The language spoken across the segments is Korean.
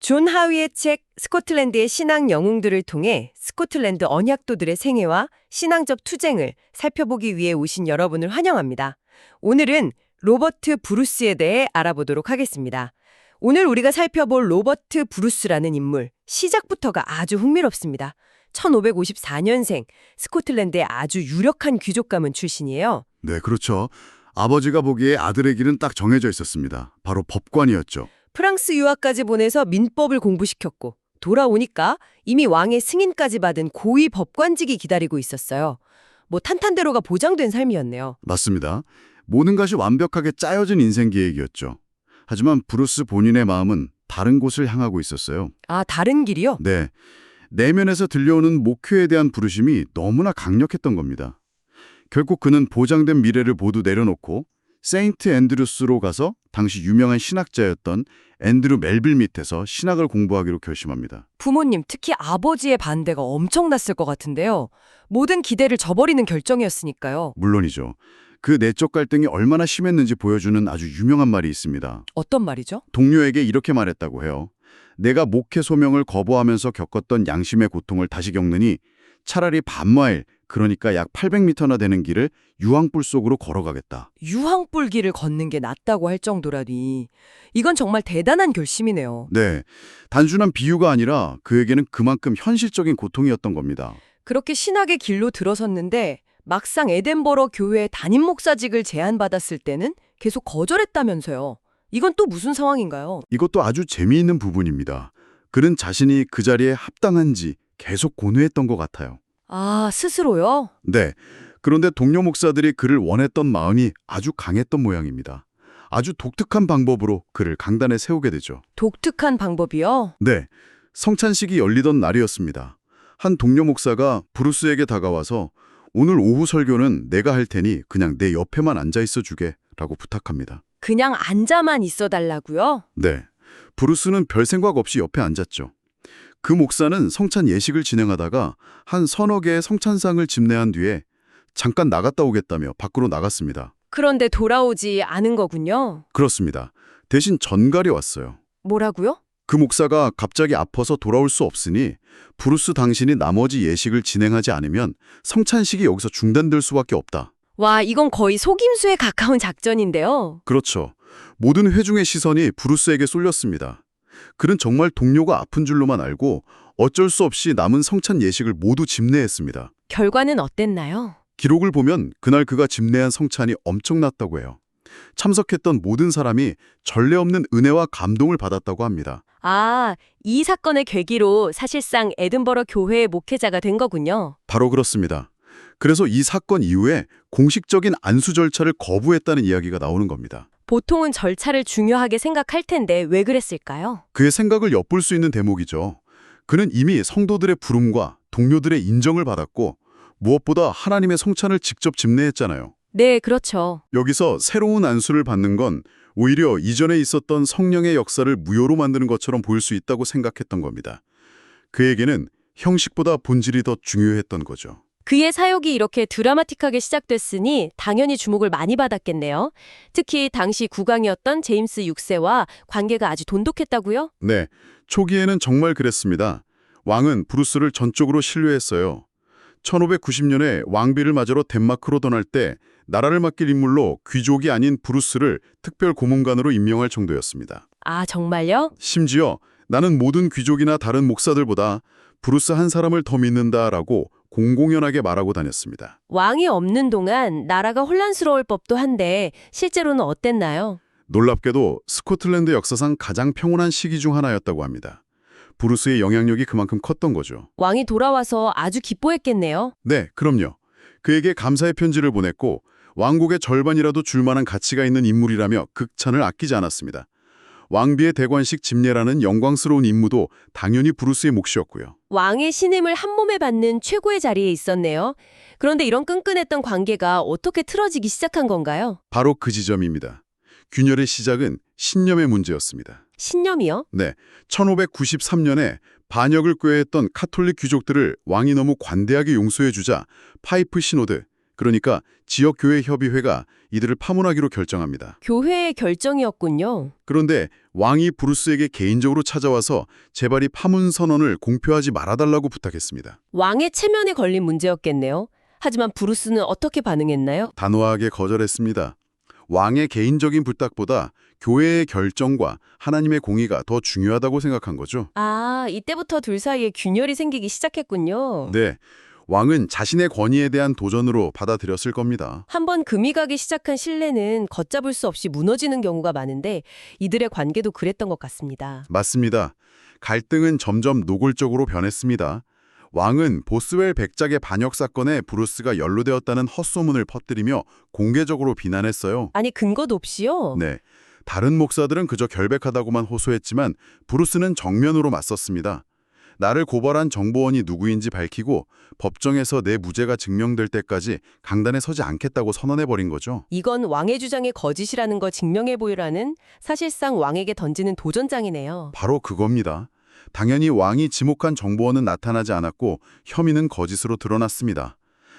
존 하위의 책 스코틀랜드의 신앙 영웅들을 통해 스코틀랜드 언약도들의 생애와 신앙적 투쟁을 살펴보기 위해 오신 여러분을 환영합니다. 오늘은 로버트 브루스에 대해 알아보도록 하겠습니다. 오늘 우리가 살펴볼 로버트 브루스라는 인물, 시작부터가 아주 흥미롭습니다. 1554년생, 스코틀랜드의 아주 유력한 귀족 가문 출신이에요. 네, 그렇죠. 아버지가 보기에 아들의 길은 딱 정해져 있었습니다. 바로 법관이었죠. 프랑스 유학까지 보내서 민법을 공부시켰고 돌아오니까 이미 왕의 승인까지 받은 고위 법관직이 기다리고 있었어요. 뭐 탄탄대로가 보장된 삶이었네요. 맞습니다. 모든 것이 완벽하게 짜여진 인생 계획이었죠. 하지만 브루스 본인의 마음은 다른 곳을 향하고 있었어요. 아, 다른 길이요? 네, 내면에서 들려오는 목표에 대한 부르심이 너무나 강력했던 겁니다. 결국 그는 보장된 미래를 모두 내려놓고 세인트 앤드루스로 가서 당시 유명한 신학자였던 앤드루 멜빌 밑에서 신학을 공부하기로 결심합니다. 부모님, 특히 아버지의 반대가 엄청났을 것 같은데요. 모든 기대를 저버리는 결정이었으니까요. 물론이죠. 그 내적 갈등이 얼마나 심했는지 보여주는 아주 유명한 말이 있습니다. 어떤 말이죠? 동료에게 이렇게 말했다고 해요. 내가 목회 소명을 거부하면서 겪었던 양심의 고통을 다시 겪느니 차라리 반마일, 그러니까 약 800m나 되는 길을 유황불 속으로 걸어가겠다. 유황불 길을 걷는 게 낫다고 할 정도라니. 이건 정말 대단한 결심이네요. 네, 단순한 비유가 아니라 그에게는 그만큼 현실적인 고통이었던 겁니다. 그렇게 신학의 길로 들어섰는데 막상 에덴버러 교회 담임 목사직을 제안받았을 때는 계속 거절했다면서요. 이건 또 무슨 상황인가요? 이것도 아주 재미있는 부분입니다. 그는 자신이 그 자리에 합당한지 계속 고뇌했던 것 같아요. 아, 스스로요? 네, 그런데 동료 목사들이 그를 원했던 마음이 아주 강했던 모양입니다. 아주 독특한 방법으로 그를 강단에 세우게 되죠. 독특한 방법이요? 네, 성찬식이 열리던 날이었습니다. 한 동료 목사가 브루스에게 다가와서 오늘 오후 설교는 내가 할 테니 그냥 내 옆에만 앉아 있어 주게 라고 부탁합니다. 그냥 앉아만 있어 달라고요? 네, 브루스는 별 생각 없이 옆에 앉았죠. 그 목사는 성찬 예식을 진행하다가 한 서너 개의 성찬상을 집례한 뒤에 잠깐 나갔다 오겠다며 밖으로 나갔습니다. 그런데 돌아오지 않은 거군요. 그렇습니다. 대신 전갈이 왔어요. 뭐라고요? 그 목사가 갑자기 아파서 돌아올 수 없으니 브루스 당신이 나머지 예식을 진행하지 않으면 성찬식이 여기서 중단될 수밖에 없다. 와, 이건 거의 속임수에 가까운 작전인데요. 그렇죠. 모든 회중의 시선이 브루스에게 쏠렸습니다. 그는 정말 동료가 아픈 줄로만 알고 어쩔 수 없이 남은 성찬 예식을 모두 집례했습니다. 결과는 어땠나요? 기록을 보면 그날 그가 집례한 성찬이 엄청났다고 해요. 참석했던 모든 사람이 전례 없는 은혜와 감동을 받았다고 합니다. 아, 이 사건의 계기로 사실상 에든버러 교회의 목회자가 된 거군요. 바로 그렇습니다. 그래서 이 사건 이후에 공식적인 안수 절차를 거부했다는 이야기가 나오는 겁니다. 보통은 절차를 중요하게 생각할 텐데 왜 그랬을까요? 그의 생각을 엿볼 수 있는 대목이죠. 그는 이미 성도들의 부름과 동료들의 인정을 받았고 무엇보다 하나님의 성찬을 직접 집례했잖아요. 네, 그렇죠. 여기서 새로운 안수를 받는 건 오히려 이전에 있었던 성령의 역사를 무효로 만드는 것처럼 보일 수 있다고 생각했던 겁니다. 그에게는 형식보다 본질이 더 중요했던 거죠. 그의 사역이 이렇게 드라마틱하게 시작됐으니 당연히 주목을 많이 받았겠네요. 특히 당시 국왕이었던 제임스 6세와 관계가 아주 돈독했다고요? 네, 초기에는 정말 그랬습니다. 왕은 브루스를 전적으로 신뢰했어요. 1590년에 왕비를 맞으러 덴마크로 떠날 때 나라를 맡길 인물로 귀족이 아닌 브루스를 특별 고문관으로 임명할 정도였습니다. 아, 정말요? 심지어 나는 모든 귀족이나 다른 목사들보다 브루스 한 사람을 더 믿는다라고 공공연하게 말하고 다녔습니다. 왕이 없는 동안 나라가 혼란스러울 법도 한데 실제로는 어땠나요? 놀랍게도 스코틀랜드 역사상 가장 평온한 시기 중 하나였다고 합니다. 브루스의 영향력이 그만큼 컸던 거죠. 왕이 돌아와서 아주 기뻐했겠네요. 네, 그럼요. 그에게 감사의 편지를 보냈고 왕국의 절반이라도 줄 만한 가치가 있는 인물이라며 극찬을 아끼지 않았습니다. 왕비의 대관식 집례라는 영광스러운 임무도 당연히 브루스의 몫이었고요. 왕의 신임을 한 몸에 받는 최고의 자리에 있었네요. 그런데 이런 끈끈했던 관계가 어떻게 틀어지기 시작한 건가요? 바로 그 지점입니다. 균열의 시작은 신념의 문제였습니다. 신념이요? 네, 1593년에 반역을 꾀했던 카톨릭 귀족들을 왕이 너무 관대하게 용서해주자 파이프 시노드, 그러니까 지역교회 협의회가 이들을 파문하기로 결정합니다. 교회의 결정이었군요. 그런데 왕이 브루스에게 개인적으로 찾아와서 제발 이 파문 선언을 공표하지 말아달라고 부탁했습니다. 왕의 체면에 걸린 문제였겠네요. 하지만 브루스는 어떻게 반응했나요? 단호하게 거절했습니다. 왕의 개인적인 부탁보다 교회의 결정과 하나님의 공의가 더 중요하다고 생각한 거죠. 아, 이때부터 둘 사이에 균열이 생기기 시작했군요. 네, 왕은 자신의 권위에 대한 도전으로 받아들였을 겁니다. 한번 금이 가기 시작한 신뢰는 걷잡을 수 없이 무너지는 경우가 많은데 이들의 관계도 그랬던 것 같습니다. 맞습니다. 갈등은 점점 노골적으로 변했습니다. 왕은 보스웰 백작의 반역 사건에 브루스가 연루되었다는 헛소문을 퍼뜨리며 공개적으로 비난했어요. 아니, 근거도 없이요? 네, 다른 목사들은 그저 결백하다고만 호소했지만 브루스는 정면으로 맞섰습니다. 나를 고발한 정보원이 누구인지 밝히고 법정에서 내 무죄가 증명될 때까지 강단에 서지 않겠다고 선언해버린 거죠. 이건 왕의 주장이 거짓이라는 거 증명해 보이라는 사실상 왕에게 던지는 도전장이네요. 바로 그겁니다. 당연히 왕이 지목한 정보원은 나타나지 않았고 혐의는 거짓으로 드러났습니다.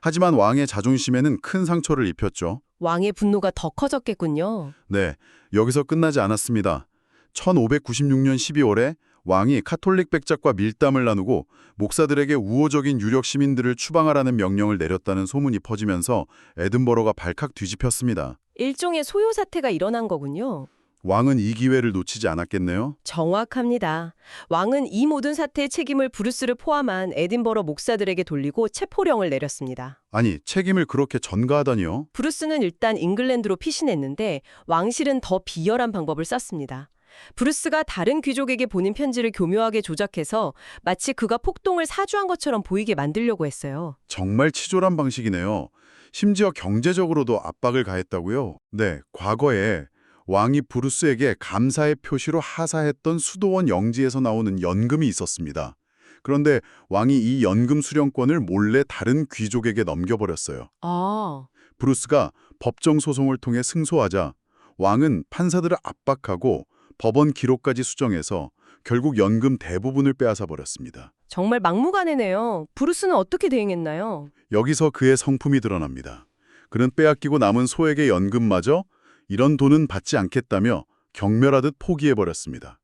하지만 왕의 자존심에는 큰 상처를 입혔죠. 왕의 분노가 더 커졌겠군요. 네, 여기서 끝나지 않았습니다. 1596년 12월에 왕이 카톨릭 백작과 밀담을 나누고 목사들에게 우호적인 유력 시민들을 추방하라는 명령을 내렸다는 소문이 퍼지면서 에든버러가 발칵 뒤집혔습니다. 일종의 소요 사태가 일어난 거군요. 왕은 이 기회를 놓치지 않았겠네요. 정확합니다. 왕은 이 모든 사태의 책임을 브루스를 포함한 에딘버러 목사들에게 돌리고 체포령을 내렸습니다. 아니, 책임을 그렇게 전가하다니요? 브루스는 일단 잉글랜드로 피신했는데 왕실은 더 비열한 방법을 썼습니다. 브루스가 다른 귀족에게 보낸 편지를 교묘하게 조작해서 마치 그가 폭동을 사주한 것처럼 보이게 만들려고 했어요. 정말 치졸한 방식이네요. 심지어 경제적으로도 압박을 가했다고요? 네, 과거에 왕이 브루스에게 감사의 표시로 하사했던 수도원 영지에서 나오는 연금이 있었습니다. 그런데 왕이 이 연금 수령권을 몰래 다른 귀족에게 넘겨버렸어요. 아, 브루스가 법정 소송을 통해 승소하자 왕은 판사들을 압박하고 법원 기록까지 수정해서 결국 연금 대부분을 빼앗아 버렸습니다. 정말 막무가내네요. 브루스는 어떻게 대응했나요? 여기서 그의 성품이 드러납니다. 그는 빼앗기고 남은 소액의 연금마저 이런 돈은 받지 않겠다며 경멸하듯 포기해버렸습니다.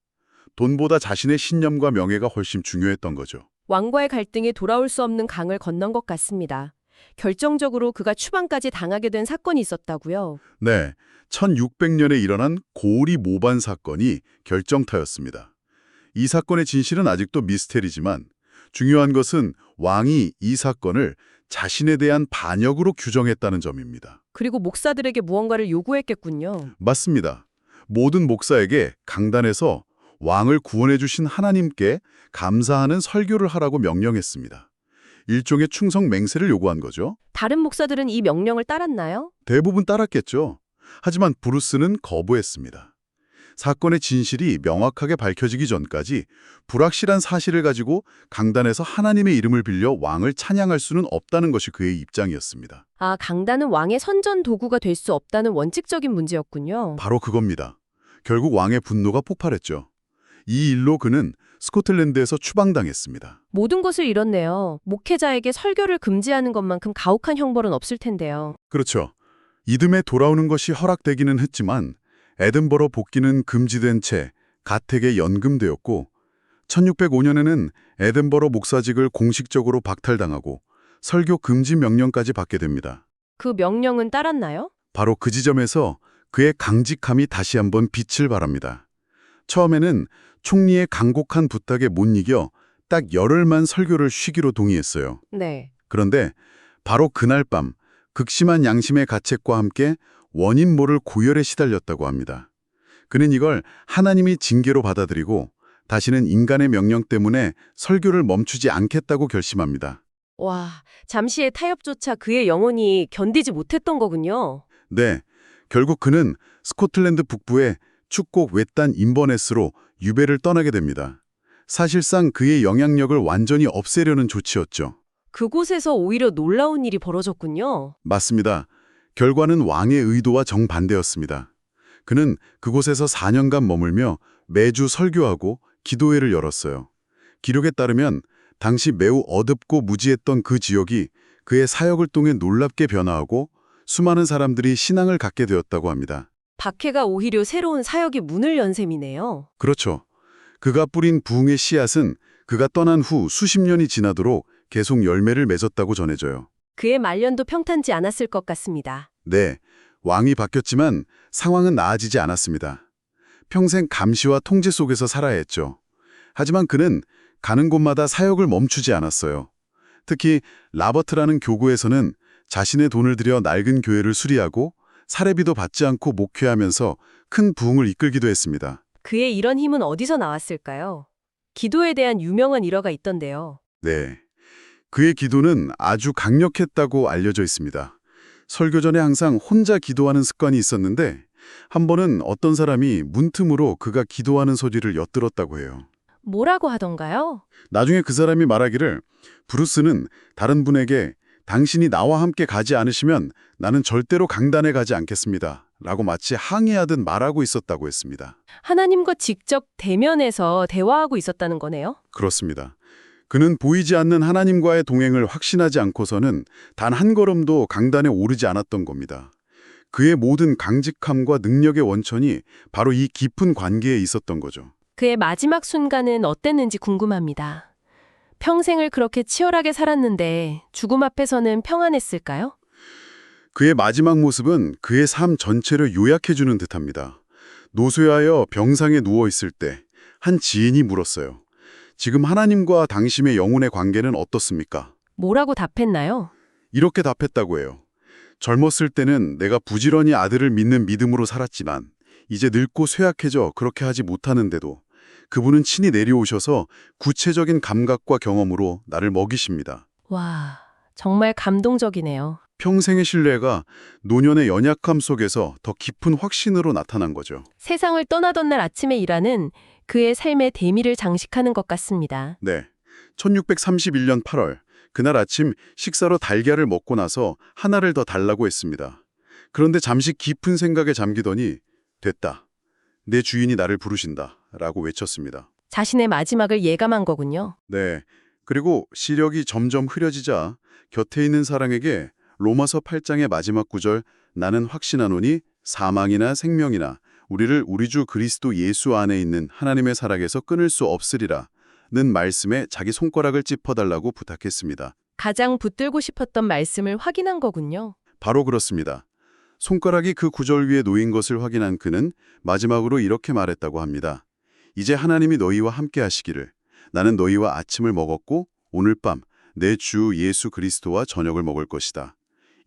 돈보다 자신의 신념과 명예가 훨씬 중요했던 거죠. 왕과의 갈등이 돌아올 수 없는 강을 건넌 것 같습니다. 결정적으로 그가 추방까지 당하게 된 사건이 있었다고요. 네, 1600년에 일어난 고리 모반 사건이 결정타였습니다. 이 사건의 진실은 아직도 미스테리지만 중요한 것은 왕이 이 사건을 자신에 대한 반역으로 규정했다는 점입니다. 그리고 목사들에게 무언가를 요구했겠군요. 맞습니다. 모든 목사에게 강단에서 왕을 구원해 주신 하나님께 감사하는 설교를 하라고 명령했습니다. 일종의 충성 맹세를 요구한 거죠. 다른 목사들은 이 명령을 따랐나요? 대부분 따랐겠죠. 하지만 브루스는 거부했습니다. 사건의 진실이 명확하게 밝혀지기 전까지 불확실한 사실을 가지고 강단에서 하나님의 이름을 빌려 왕을 찬양할 수는 없다는 것이 그의 입장이었습니다. 아, 강단은 왕의 선전 도구가 될 수 없다는 원칙적인 문제였군요. 바로 그겁니다. 결국 왕의 분노가 폭발했죠. 이 일로 그는 스코틀랜드에서 추방당했습니다. 모든 것을 잃었네요. 목회자에게 설교를 금지하는 것만큼 가혹한 형벌은 없을 텐데요. 그렇죠. 이듬해 돌아오는 것이 허락되기는 했지만 에든버러 복귀는 금지된 채 가택에 연금되었고 1605년에는 에든버러 목사직을 공식적으로 박탈당하고 설교 금지 명령까지 받게 됩니다. 그 명령은 따랐나요? 바로 그 지점에서 그의 강직함이 다시 한번 빛을 발합니다. 처음에는 총리의 간곡한 부탁에 못 이겨 딱 열흘만 설교를 쉬기로 동의했어요. 네. 그런데 바로 그날 밤 극심한 양심의 가책과 함께 원인 모를 고열에 시달렸다고 합니다. 그는 이걸 하나님이 징계로 받아들이고 다시는 인간의 명령 때문에 설교를 멈추지 않겠다고 결심합니다. 와, 잠시의 타협조차 그의 영혼이 견디지 못했던 거군요. 네, 결국 그는 스코틀랜드 북부의 축곡 외딴 인버네스로 유배를 떠나게 됩니다. 사실상 그의 영향력을 완전히 없애려는 조치였죠. 그곳에서 오히려 놀라운 일이 벌어졌군요. 맞습니다. 결과는 왕의 의도와 정반대였습니다. 그는 그곳에서 4년간 머물며 매주 설교하고 기도회를 열었어요. 기록에 따르면 당시 매우 어둡고 무지했던 그 지역이 그의 사역을 통해 놀랍게 변화하고 수많은 사람들이 신앙을 갖게 되었다고 합니다. 박해가 오히려 새로운 사역의 문을 연 셈이네요. 그렇죠. 그가 뿌린 부흥의 씨앗은 그가 떠난 후 수십 년이 지나도록 계속 열매를 맺었다고 전해져요. 그의 말년도 평탄지 않았을 것 같습니다. 네, 왕이 바뀌었지만 상황은 나아지지 않았습니다. 평생 감시와 통제 속에서 살아야 했죠. 하지만 그는 가는 곳마다 사역을 멈추지 않았어요. 특히 라버트라는 교구에서는 자신의 돈을 들여 낡은 교회를 수리하고 사례비도 받지 않고 목회하면서 큰 부흥을 이끌기도 했습니다. 그의 이런 힘은 어디서 나왔을까요? 기도에 대한 유명한 일화가 있던데요. 네, 그의 기도는 아주 강력했다고 알려져 있습니다. 설교 전에 항상 혼자 기도하는 습관이 있었는데 한 번은 어떤 사람이 문틈으로 그가 기도하는 소리를 엿들었다고 해요. 뭐라고 하던가요? 나중에 그 사람이 말하기를 브루스는 다른 분에게 당신이 나와 함께 가지 않으시면 나는 절대로 강단에 가지 않겠습니다. 라고 마치 항의하듯 말하고 있었다고 했습니다. 하나님과 직접 대면해서 대화하고 있었다는 거네요. 그렇습니다. 그는 보이지 않는 하나님과의 동행을 확신하지 않고서는 단 한 걸음도 강단에 오르지 않았던 겁니다. 그의 모든 강직함과 능력의 원천이 바로 이 깊은 관계에 있었던 거죠. 그의 마지막 순간은 어땠는지 궁금합니다. 평생을 그렇게 치열하게 살았는데 죽음 앞에서는 평안했을까요? 그의 마지막 모습은 그의 삶 전체를 요약해주는 듯합니다. 노쇠하여 병상에 누워있을 때 한 지인이 물었어요. 지금 하나님과 당신의 영혼의 관계는 어떻습니까? 뭐라고 답했나요? 이렇게 답했다고 해요. 젊었을 때는 내가 부지런히 아들을 믿는 믿음으로 살았지만 이제 늙고 쇠약해져 그렇게 하지 못하는데도 그분은 친히 내려오셔서 구체적인 감각과 경험으로 나를 먹이십니다. 와, 정말 감동적이네요. 평생의 신뢰가 노년의 연약함 속에서 더 깊은 확신으로 나타난 거죠. 세상을 떠나던 날 아침에 일하는 그의 삶의 대미를 장식하는 것 같습니다. 네. 1631년 8월, 그날 아침 식사로 달걀을 먹고 나서 하나를 더 달라고 했습니다. 그런데 잠시 깊은 생각에 잠기더니 됐다. 내 주인이 나를 부르신다. 라고 외쳤습니다. 자신의 마지막을 예감한 거군요. 네. 그리고 시력이 점점 흐려지자 곁에 있는 사람에게 로마서 8장의 마지막 구절 나는 확신하노니 사망이나 생명이나 우리를 우리 주 그리스도 예수 안에 있는 하나님의 사랑에서 끊을 수 없으리라 는 말씀에 자기 손가락을 짚어달라고 부탁했습니다. 가장 붙들고 싶었던 말씀을 확인한 거군요. 바로 그렇습니다. 손가락이 그 구절 위에 놓인 것을 확인한 그는 마지막으로 이렇게 말했다고 합니다. 이제 하나님이 너희와 함께 하시기를 나는 너희와 아침을 먹었고 오늘 밤 내 주 예수 그리스도와 저녁을 먹을 것이다.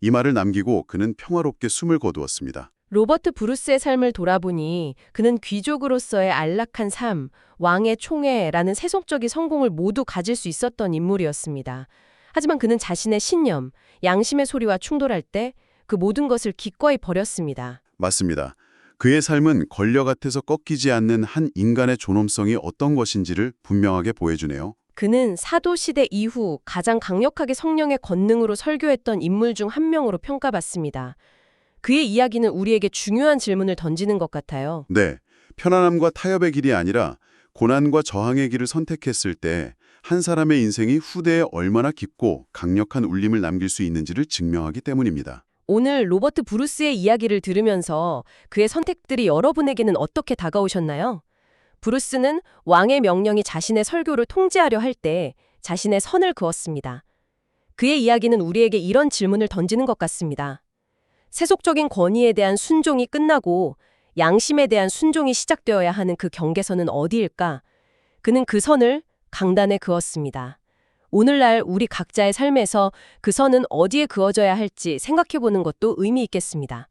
이 말을 남기고 그는 평화롭게 숨을 거두었습니다. 로버트 브루스의 삶을 돌아보니 그는 귀족으로서의 안락한 삶, 왕의 총애라는 세속적인 성공을 모두 가질 수 있었던 인물이었습니다. 하지만 그는 자신의 신념, 양심의 소리와 충돌할 때 그 모든 것을 기꺼이 버렸습니다. 맞습니다. 그의 삶은 권력 앞에서 꺾이지 않는 한 인간의 존엄성이 어떤 것인지를 분명하게 보여주네요. 그는 사도 시대 이후 가장 강력하게 성령의 권능으로 설교했던 인물 중 한 명으로 평가받습니다. 그의 이야기는 우리에게 중요한 질문을 던지는 것 같아요. 네, 편안함과 타협의 길이 아니라 고난과 저항의 길을 선택했을 때 한 사람의 인생이 후대에 얼마나 깊고 강력한 울림을 남길 수 있는지를 증명하기 때문입니다. 오늘 로버트 브루스의 이야기를 들으면서 그의 선택들이 여러분에게는 어떻게 다가오셨나요? 브루스는 왕의 명령이 자신의 설교를 통제하려 할 때 자신의 선을 그었습니다. 그의 이야기는 우리에게 이런 질문을 던지는 것 같습니다. 세속적인 권위에 대한 순종이 끝나고 양심에 대한 순종이 시작되어야 하는 그 경계선은 어디일까? 그는 그 선을 강단에 그었습니다. 오늘날 우리 각자의 삶에서 그 선은 어디에 그어져야 할지 생각해보는 것도 의미 있겠습니다.